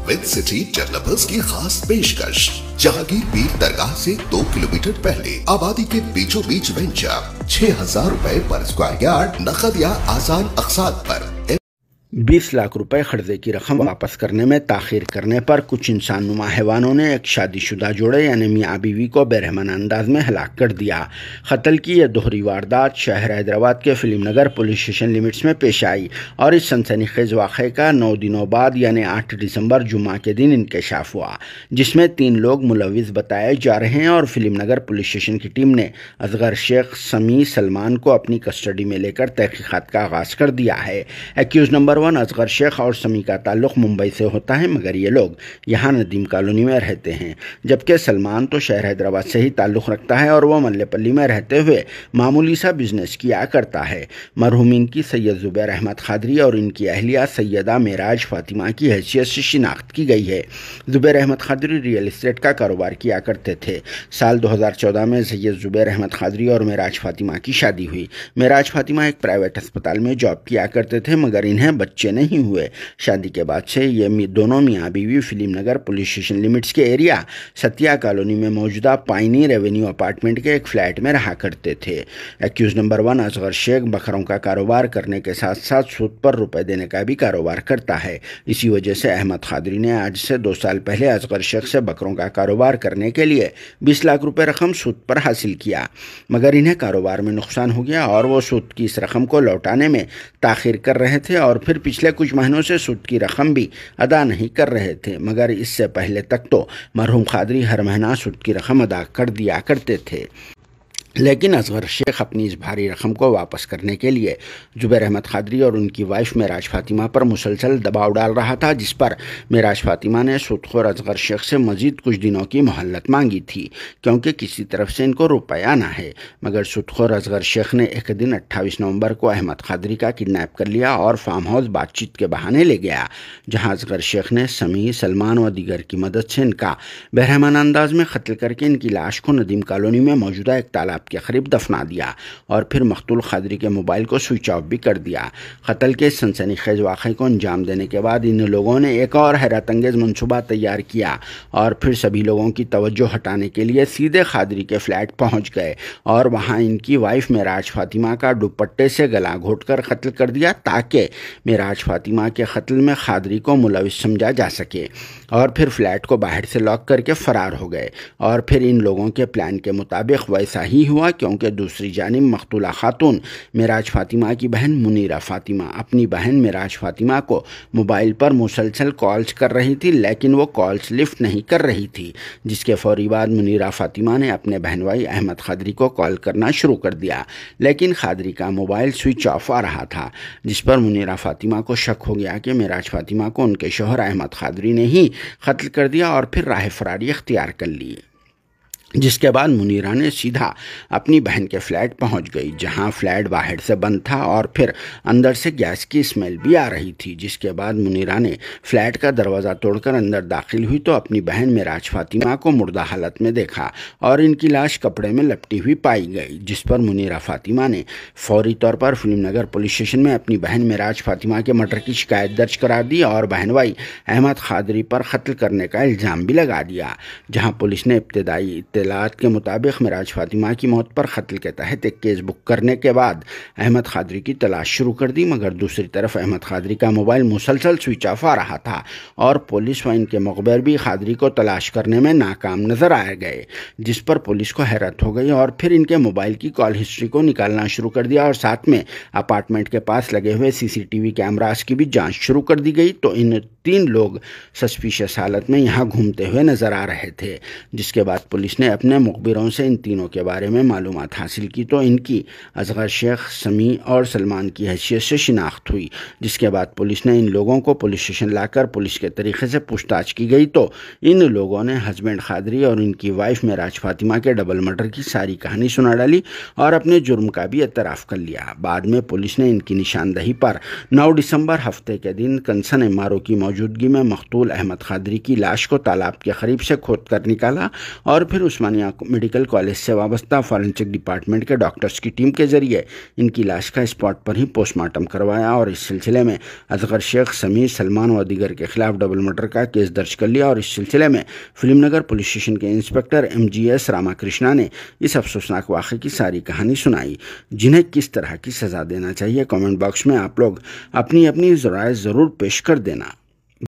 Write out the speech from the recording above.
With city developers की खास पेशकश। जहांगीर पीर दरगाह से 2 किलोमीटर पहले आबादी के बीचों बीच वेंचर 6,000 रुपए पर स्क्वायर यार्ड, नकद या आसान अक़सात पर। 20 लाख रुपए कर्जे की रकम वापस करने में ताख़ीर करने पर कुछ इंसानुमा हैवानों ने एक शादीशुदा जोड़े यानी मियाँ बीवी को बेरहमाना अंदाज में हलाक कर दिया। कत्ल की यह दोहरी वारदात शहर हैदराबाद के फिल्म नगर पुलिस स्टेशन लिमिट्स में पेश आई और इस सनसनीखेज वाक़े का 9 दिनों बाद यानी 8 दिसंबर जुम्मा के दिन इंकशाफ हुआ, जिसमें 3 लोग मुलविस बताए जा रहे हैं और फिल्म नगर पुलिस स्टेशन की टीम ने असगर शेख, समी, सलमान को अपनी कस्टडी में लेकर तहकीक़ात का आगाज़ कर दिया है। एक्यूज़ नंबर 1 असगर शेख और समी का ताल्लुक़ मुंबई से होता है, मगर ये लोग यहाँ नदीम कॉलोनी में रहते हैं, जबकि सलमान तो शहर हैदराबाद से ही ताल्लुक़ रखता है और वह मल्लेपल्ली में रहते हुए मामूली सा बिजनेस किया करता है। मरहूमिन की सैयद ज़ुबैर अहमद खादरी और इनकी अहलिया सैयदा मेराज फातिमा की हैसियत से शिनाख्त की गई है। ज़ुबैर अहमद खादरी रियल इस्टेट का कारोबार किया करते थे। साल 2014 में सैयद ज़ुबैर अहमद खादरी और मेराज फातिमा की शादी हुई। मेराज फातिमा एक प्राइवेट अस्पताल में जॉब किया करते थे, मगर इन्हें बच्चे नहीं हुए। शादी के बाद से ये दोनों मियाँ बीवी फिल्म नगर पुलिस स्टेशन लिमिट्स के एरिया सतिया कॉलोनी में मौजूदा पाइनी रेवेन्यू अपार्टमेंट के एक फ्लैट में रहा करते थे। एक्यूज नंबर 1 असगर शेख बकरों का कारोबार करने के साथ साथ सूद पर रुपए देने का भी कारोबार करता है। इसी वजह से अहमद खादरी ने आज से 2 साल पहले असगर शेख से बकरों का कारोबार करने के लिए 20 लाख रुपए रकम सूद पर हासिल किया, मगर इन्हें कारोबार में नुकसान हो गया और वो सूद की इस रकम को लौटाने में ताख़ीर कर रहे थे और फिर पिछले कुछ महीनों से सूद की रकम भी अदा नहीं कर रहे थे। मगर इससे पहले तक तो मरहूम खादरी हर महीना सूद की रकम अदा कर दिया करते थे, लेकिन असगर शेख अपनी इस भारी रकम को वापस करने के लिए ज़ुबैर अहमद खादरी और उनकी वाइफ मेराज फातिमा पर मुसलसल दबाव डाल रहा था, जिस पर मेराज फातिमा ने सूदखोर असगर शेख से मज़ीद कुछ दिनों की मोहलत मांगी थी, क्योंकि किसी तरफ से इनको रुपया आना है। मगर सूदखोर असगर शेख ने एक दिन 28 नवंबर को अहमद खादरी का किडनैप कर लिया और फार्म हाउस बातचीत के बहाने ले गया, जहाँ असगर शेख ने समी, सलमान व दीगर की मदद से इनका बेरहमाना अंदाज में कत्ल करके इनकी लाश को नदीम कॉलोनी में मौजूदा एक तालाब के करीब दफना दिया और फिर मकतूल खादरी के मोबाइल को स्विच ऑफ भी कर दिया। कत्ल के सनसनीखेज वाक़े को अंजाम देने के बाद इन लोगों ने एक और हैरत अंगेज मंसूबा तैयार किया और फिर सभी लोगों की तवज्जो हटाने के लिए सीधे खादरी के फ्लैट पहुंच गए और वहां इनकी वाइफ मेराज फातिमा का दुपट्टे से गला घोंटकर कत्ल कर दिया, ताकि मेराज फातिमा के कत्ल में खादरी को मुलविस समझा जा सके। और फिर फ्लैट को बाहर से लॉक करके फ़रार हो गए और फिर इन लोगों के प्लान के मुताबिक वैसा ही हुआ, क्योंकि दूसरी जानिब मकतूला खातून मेराज फातिमा की बहन मुनीरा फातिमा अपनी बहन मेराज फातिमा को मोबाइल पर मुसलसल कॉल्स कर रही थी, लेकिन वो कॉल्स लिफ्ट नहीं कर रही थी, जिसके फौरी बाद मुनीरा फातिमा ने अपने बहन भाई अहमद खादरी को कॉल करना शुरू कर दिया, लेकिन खादरी का मोबाइल स्विच ऑफ आ रहा था, जिस पर मुनीरा फातिमा को शक हो गया कि मेराज फातिमा को उनके शौहर अहमद खादरी ने ही कत्ल कर दिया और फिर राह फरारी इख्तियार कर ली। जिसके बाद मुनीरा ने सीधा अपनी बहन के फ्लैट पहुंच गई, जहां फ्लैट बाहर से बंद था और फिर अंदर से गैस की स्मेल भी आ रही थी। जिसके बाद मुनीरा ने फ्लैट का दरवाज़ा तोड़कर अंदर दाखिल हुई तो अपनी बहन मेराज फातिमा को मुर्दा हालत में देखा और इनकी लाश कपड़े में लपटी हुई पाई गई, जिस पर मुनीरा फातिमा ने फौरी तौर पर फिल्म नगर पुलिस स्टेशन में अपनी बहन मेराज फातिमा के मर्डर की शिकायत दर्ज करा दी और बहन भाई अहमद खादरी पर कत्ल करने का इल्ज़ाम भी लगा दिया। जहाँ पुलिस ने इब्तदाई इत्तलात के मुताबिक मेराज फातिमा की मौत पर कत्ल के तहत एक केस बुक करने के बाद अहमद खादरी की तलाश शुरू कर दी, मगर दूसरी तरफ अहमद खादरी का मोबाइल मुसलसल स्विच ऑफ आ रहा था और पुलिस व इनके मुखबिर भी खादरी को तलाश करने में नाकाम नजर आ गए, जिस पर पुलिस को हैरत हो गई और फिर इनके मोबाइल की कॉल हिस्ट्री को निकालना शुरू कर दिया और साथ में अपार्टमेंट के पास लगे हुए CCTV कैमरास की भी जाँच शुरू कर दी गई। तो इन 3 लोग सस्पिशियस हालत में यहाँ घूमते हुए नजर आ रहे थे, जिसके बाद पुलिस ने अपने मुखबिरों से इन तीनों के बारे में मालूमात हासिल की तो इनकी असगर शेख, समी और सलमान की हैसियत से शिनाख्त हुई। जिसके बाद पुलिस ने इन लोगों को पुलिस स्टेशन लाकर पुलिस के तरीके से पूछताछ की गई तो इन लोगों ने हस्बैंड खादरी और इनकी वाइफ मेराज फातिमा के डबल मर्डर की सारी कहानी सुना डाली और अपने जुर्म का भी एतराफ़ कर लिया। बाद में पुलिस ने इनकी निशानदही पर 9 दिसंबर हफ्ते के दिन कंसन MRO की موجودگی میں مقتول احمد قادری کی لاش کو تالاب کے قریب سے کھود کر نکالا اور پھر عثمانیہ میڈیکل کالج سے وابستہ فورینسک ڈپارٹمنٹ کے ڈاکٹرز کی ٹیم کے ذریعے ان کی لاش کا اسپاٹ پر ہی پوسٹ مارٹم کروایا اور اس سلسلے میں اصغر شیخ، سمیر، سلمان و دیگر کے خلاف ڈبل مرڈر کا کیس درج کر لیا اور اس سلسلے میں فلم نگر پولیس اسٹیشن کے انسپکٹر MGS راما کرشنا نے اس افسوسناک واقعے کی ساری کہانی سنائی۔ جنہیں کس طرح کی سزا دینا چاہیے کامنٹ باکس میں آپ لوگ اپنی رائے ضرور پیش کر دینا۔